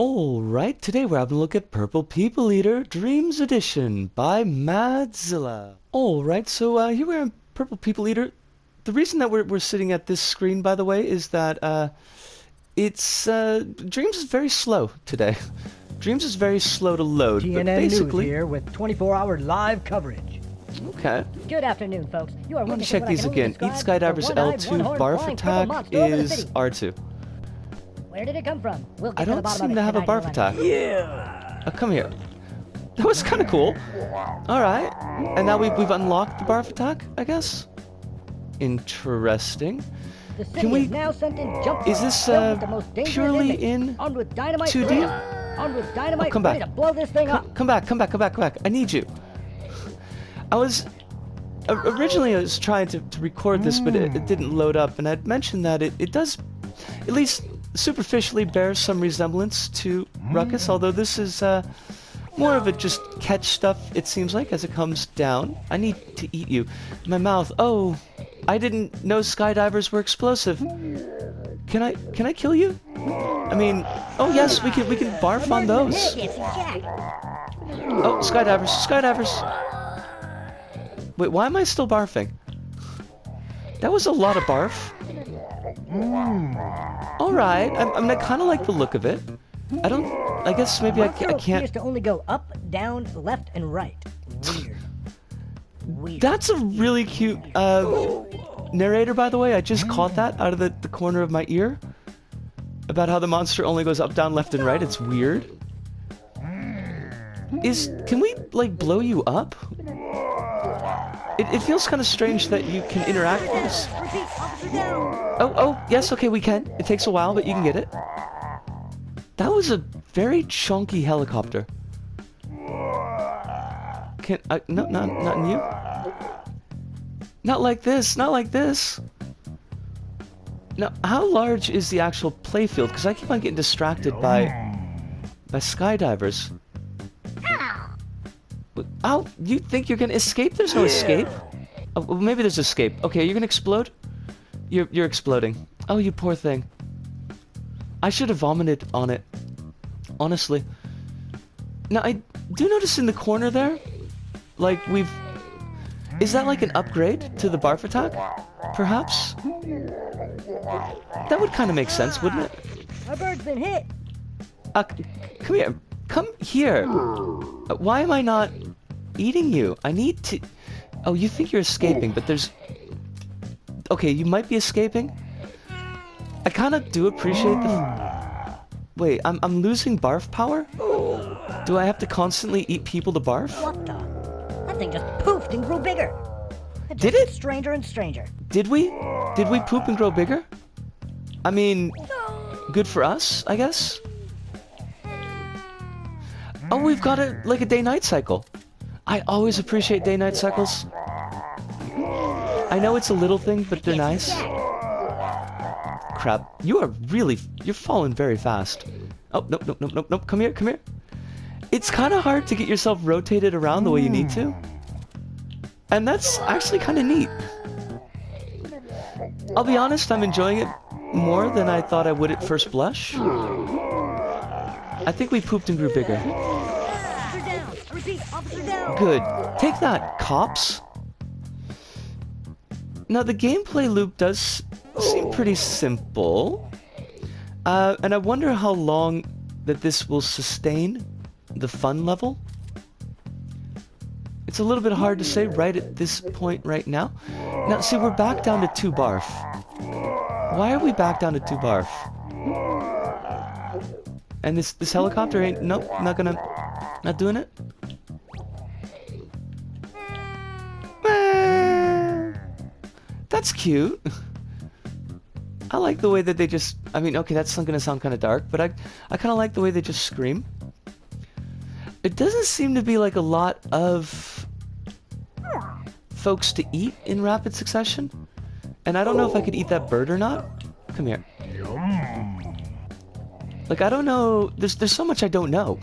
Alright, today we're having a look at Purple People Eater Dreams Edition by Madzilla. Alright, so here we are in Purple People Eater. The reason that we're sitting at this screen, by the way, is that Dreams is very slow today. Dreams is very slow to load, but basically... News here with 24-hour live coverage. Okay. Good afternoon, folks. You are I'm gonna check these again. Eat Skydiver's L2 barf attack is R2. Where did it come from? We'll get I don't seem to have a barf attack. Yeah. Oh, come here. That was kind of cool. Alright. And now we've unlocked the barf attack, I guess? Interesting. Can we... Is this purely in 2D? Armed with dynamite, oh, come back. ready to blow this thing up. Come back. I need you. I was... Originally I was trying to record this, but it didn't load up. And I'd mentioned that it does... At least... superficially bears some resemblance to Ruckus, although this is more of a just catch stuff, it seems like, as it comes down. I need to eat you. My mouth. Oh, I didn't know skydivers were explosive. Can I kill you? I mean, oh yes, we can barf on those. Oh, skydivers. Wait, why am I still barfing? That was a lot of barf. Alright, I kind of like the look of it. I guess maybe I can't... appears to only go up, down, left, and right. Weird. That's a really cute narrator, by the way. I just caught that out of the corner of my ear. About how the monster only goes up, down, left, and right. It's weird. Can we, like, blow you up? It feels kind of strange that you can interact with us. Oh, yes, okay, we can. It takes a while, but you can get it. That was a very chunky helicopter. No, not in you. Not like this. Now, how large is the actual playfield? Because I keep on getting distracted by skydivers. Oh, you think you're gonna escape? There's no escape. Oh, well, maybe there's escape. Okay, you're gonna explode? You're exploding. Oh, you poor thing. I should have vomited on it. Honestly. Now, I do notice in the corner there, like, is that like an upgrade to the barf attack? Perhaps? That would kind of make sense, wouldn't it? Our bird's been hit. Come here. Come here. Why am I not eating you? I need to... Oh, you think you're escaping, but there's... Okay, you might be escaping. I kind of do appreciate the... Wait, I'm losing barf power? Do I have to constantly eat people to barf? What the? That thing just poofed and grew bigger. Did it? Stranger and stranger. Did we? Did we poop and grow bigger? I mean, good for us, I guess? Oh, we've got like a day-night cycle. I always appreciate day-night cycles. I know it's a little thing, but they're nice. Crap, you're falling very fast. Oh, nope, come here. It's kind of hard to get yourself rotated around the way you need to. And that's actually kind of neat. I'll be honest, I'm enjoying it more than I thought I would at first blush. I think we pooped and grew bigger. Good. Take that, cops. Now, the gameplay loop does seem pretty simple. And I wonder how long that this will sustain the fun level. It's a little bit hard to say right at this point right now. Now, see, we're back down to 2 barf. Why are we back down to 2 barf? And this helicopter ain't... Nope, not doing it. That's cute. I like the way that they just... I mean, okay, that's gonna sound kind of dark, but I kind of like the way they just scream. It doesn't seem to be like a lot of folks to eat in rapid succession. And I don't know if I could eat that bird or not. Come here. Like, I don't know... There's so much I don't know.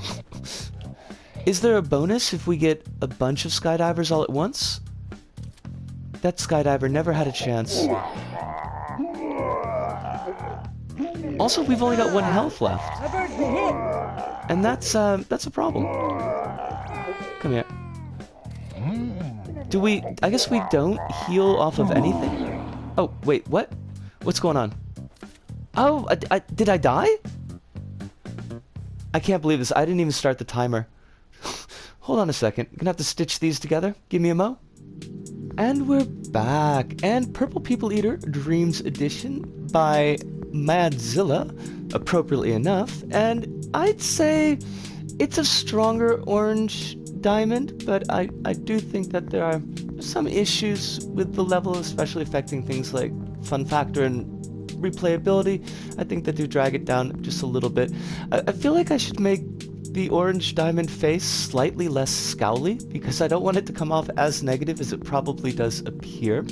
Is there a bonus if we get a bunch of skydivers all at once? That skydiver never had a chance. Also, we've only got 1 health left, My bird's been hit. and that's a problem. Come here. Do we... I guess we don't heal off of anything? Oh, wait, what? What's going on? Oh, did I die? I can't believe this. I didn't even start the timer. Hold on a second. Gonna have to stitch these together. Give me a mo. And we're back. And Purple People Eater Dreams Edition by Madzilla, appropriately enough. And I'd say it's a stronger orange diamond, but I do think that there are some issues with the level, especially affecting things like fun factor and replayability. I think they do drag it down just a little bit. I feel like I should make the orange diamond face slightly less scowly, because I don't want it to come off as negative as it probably does appear.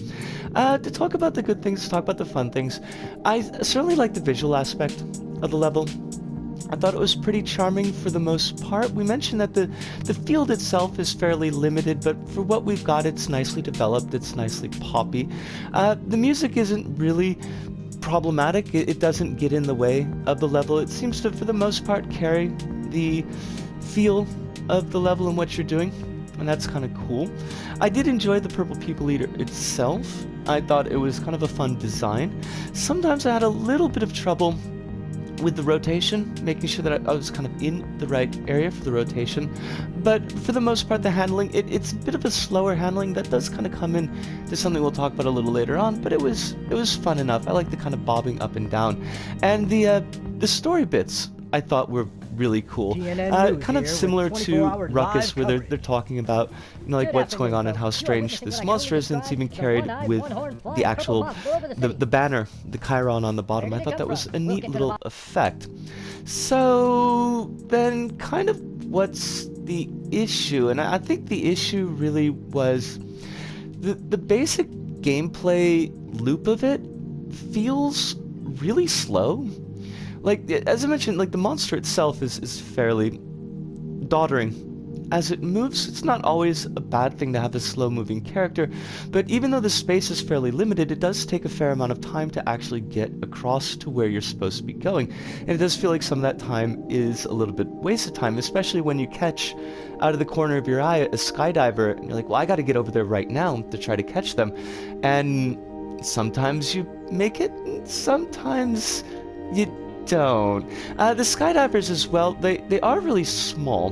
To talk about the good things, to talk about the fun things, I certainly like the visual aspect of the level. I thought it was pretty charming for the most part. We mentioned that the field itself is fairly limited, but for what we've got, it's nicely developed, it's nicely poppy. The music isn't really problematic. It doesn't get in the way of the level. It seems to, for the most part, carry the feel of the level and what you're doing, and that's kind of cool. I did enjoy the Purple People Eater itself. I thought it was kind of a fun design. Sometimes I had a little bit of trouble with the rotation, making sure that I was kind of in the right area for the rotation, but for the most part the handling, it's a bit of a slower handling that does kind of come in to something we'll talk about a little later on, but it was fun enough. I like the kind of bobbing up and down, and the story bits I thought were really cool. Kind of similar to Ruckus, where they're talking about, you know, like what's going on and how strange this monster is, and it's even carried with the actual the banner, the Chiron on the bottom. I thought that was a neat little effect. So then kind of what's the issue? And I think the issue really was the basic gameplay loop of it feels really slow. Like, as I mentioned, like, the monster itself is fairly doddering. As it moves, it's not always a bad thing to have a slow-moving character, but even though the space is fairly limited, it does take a fair amount of time to actually get across to where you're supposed to be going. And it does feel like some of that time is a little bit wasted time, especially when you catch out of the corner of your eye a skydiver, and you're like, well, I gotta get over there right now to try to catch them. And sometimes you make it, and sometimes you don't. The skydivers as well, they are really small,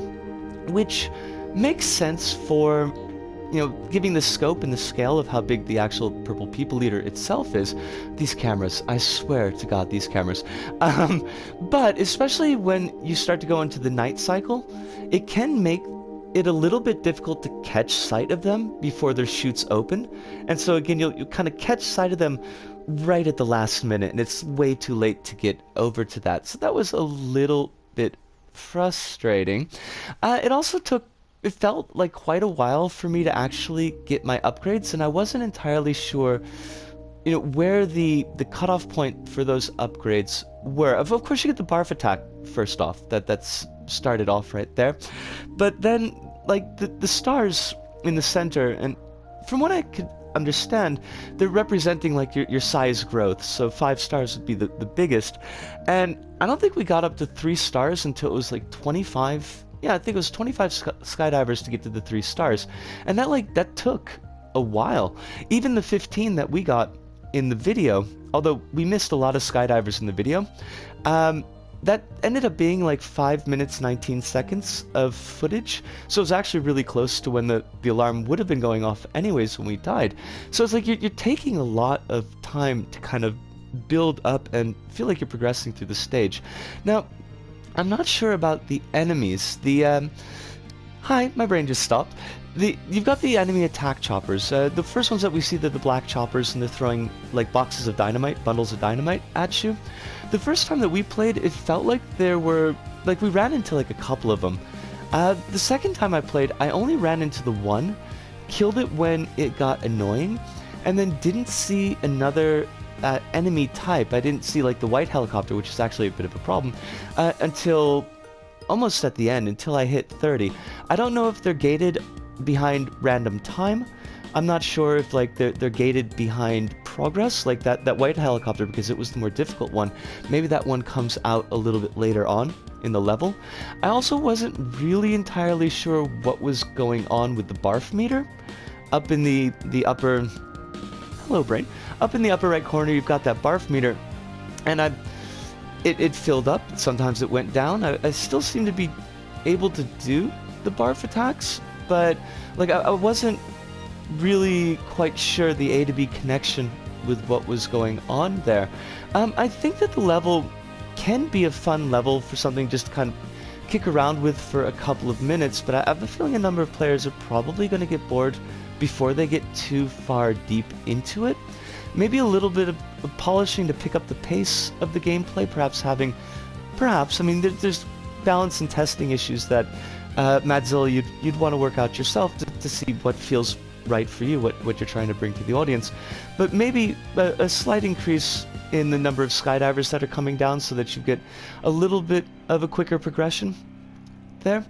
which makes sense for, you know, giving the scope and the scale of how big the actual Purple People Eater itself is. These cameras, I swear to God, these cameras. But especially when you start to go into the night cycle, it can make it a little bit difficult to catch sight of them before their chutes open. And so again, you'll kind of catch sight of them right at the last minute, and it's way too late to get over to that. So that was a little bit frustrating. It felt like quite a while for me to actually get my upgrades, and I wasn't entirely sure, you know, where the cutoff point for those upgrades were. Of course, you get the barf attack first off. That's started off right there. But then, like, the stars in the center, and from what I could understand, they're representing like your size growth. So 5 stars would be the biggest, and I don't think we got up to 3 stars until it was like 25. Yeah, I think it was 25 skydivers to get to the 3 stars, and that took a while. Even the 15 that we got in the video, although we missed a lot of skydivers in the video, that ended up being like 5 minutes 19 seconds of footage, so it was actually really close to when the alarm would have been going off anyways when we died. So it's like you're taking a lot of time to kind of build up and feel like you're progressing through the stage. Now, I'm not sure about the enemies. Hi, my brain just stopped. You've got the enemy attack choppers. The first ones that we see, they're the black choppers, and they're throwing like boxes of dynamite, bundles of dynamite at you. The first time that we played, it felt like there were, like, we ran into like a couple of them. The second time I played, I only ran into the one, killed it when it got annoying, and then didn't see another enemy type. I didn't see like the white helicopter, which is actually a bit of a problem, until almost at the end, until I hit 30. I don't know if they're gated behind random time. I'm not sure if like they're gated behind progress, like that white helicopter, because it was the more difficult one. Maybe that one comes out a little bit later on in the level. I also wasn't really entirely sure what was going on with the barf meter. Up in the upper... Hello, brain. Up in the upper right corner, you've got that barf meter, and it filled up. Sometimes it went down. I still seem to be able to do the barf attacks, but like I wasn't really quite sure the A to B connection with what was going on there. I think that the level can be a fun level for something just to kind of kick around with for a couple of minutes, but I have a feeling a number of players are probably going to get bored before they get too far deep into it. Maybe a little bit of polishing to pick up the pace of the gameplay, perhaps, I mean, there's balance and testing issues that Madzilla, you'd want to work out yourself to see what feels right for you, what you're trying to bring to the audience. But maybe a slight increase in the number of skydivers that are coming down so that you get a little bit of a quicker progression there.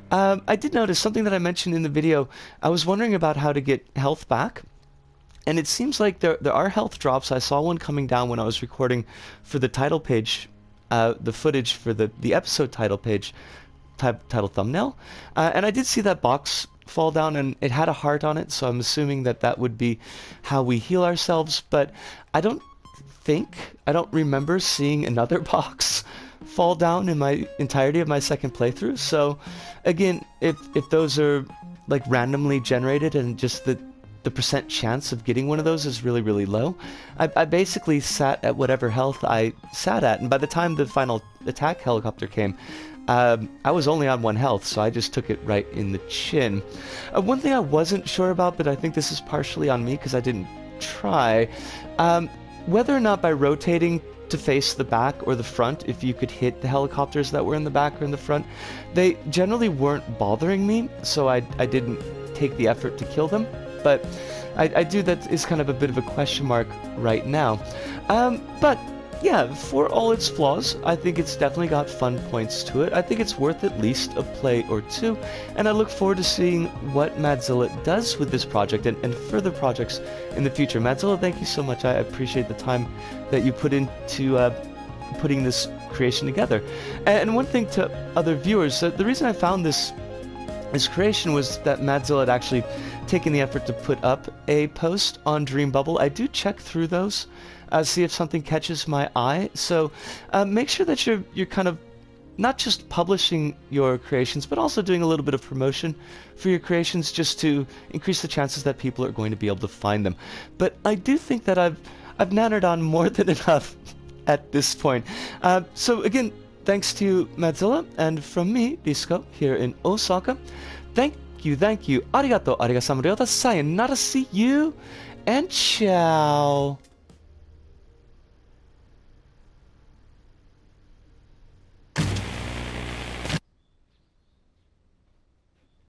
I did notice something that I mentioned in the video. I was wondering about how to get health back. And it seems like there are health drops. I saw one coming down when I was recording for the title page, the footage for the episode title page, title thumbnail. And I did see that box fall down, and it had a heart on it, so I'm assuming that would be how we heal ourselves. But I don't remember seeing another box fall down in my entirety of my second playthrough. So again, if those are like randomly generated and just the percent chance of getting one of those is really, really low, I basically sat at whatever health I sat at, and by the time the final attack helicopter came, I was only on 1 health, so I just took it right in the chin. One thing I wasn't sure about, but I think this is partially on me because I didn't try, whether or not by rotating to face the back or the front, if you could hit the helicopters that were in the back or in the front. They generally weren't bothering me, so I didn't take the effort to kill them. But I do, that is kind of a bit of a question mark right now. But yeah, for all its flaws, I think it's definitely got fun points to it. I think it's worth at least a play or two, and I look forward to seeing what Madzilla does with this project and further projects in the future. Madzilla, thank you so much. I appreciate the time that you put into putting this creation together. And one thing to other viewers, the reason I found this creation was that Madzilla had actually taken the effort to put up a post on Dream Bubble. I do check through those, see if something catches my eye. So make sure that you're kind of not just publishing your creations, but also doing a little bit of promotion for your creations, just to increase the chances that people are going to be able to find them. But I do think that I've nannered on more than enough at this point. So again, thanks to Madzilla, and from me, Disco, here in Osaka. Thank you. Arigato, sayonara, see you, and ciao.